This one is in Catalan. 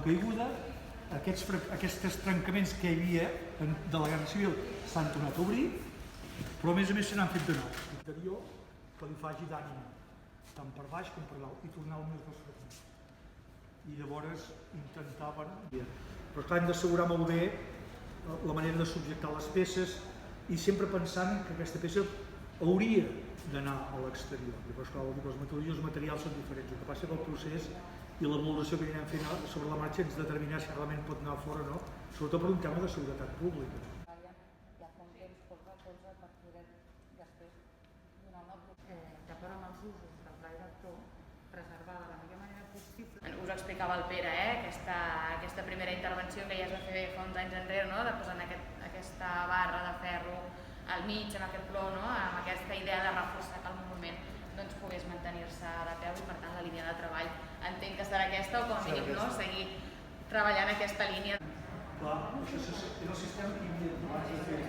caiguda, aquests trencaments que hi havia de la Guerra Civil s'han tornat a obrir, però a més se n'han fet de nou. L'interior que li faci d'ànima, tant per baix com per dalt, i tornar al més dels fragments. I llavors intentaven... Però clar, hem d'assegurar molt bé la manera de subjectar les peces i sempre pensant que aquesta peça hauria d'anar a l'exterior. Llavors, clar, les metodologies materials són diferents. El que passa que el procés i la valoració que anirem fent sobre la marxa ens determinar si realment pot anar fora o no, sobretot per un tema de seguretat pública. Ja fa un temps colze per poder després donar una d'acord amb els usos del pla director, preservar de la millor manera possible. Us explicava el Pere, aquesta primera intervenció que ja es va fer fa uns anys enrere, no? De posar aquesta barra de ferro al mig, amb aquest plor, no? Amb aquesta idea de reforçar que el monument doncs, pogués mantenir-se de peu i per tant la línia de treball entenc que serà aquesta o com a mínim no? Seguir treballant aquesta línia. Clar, això és el sistema que hi havia abans de fer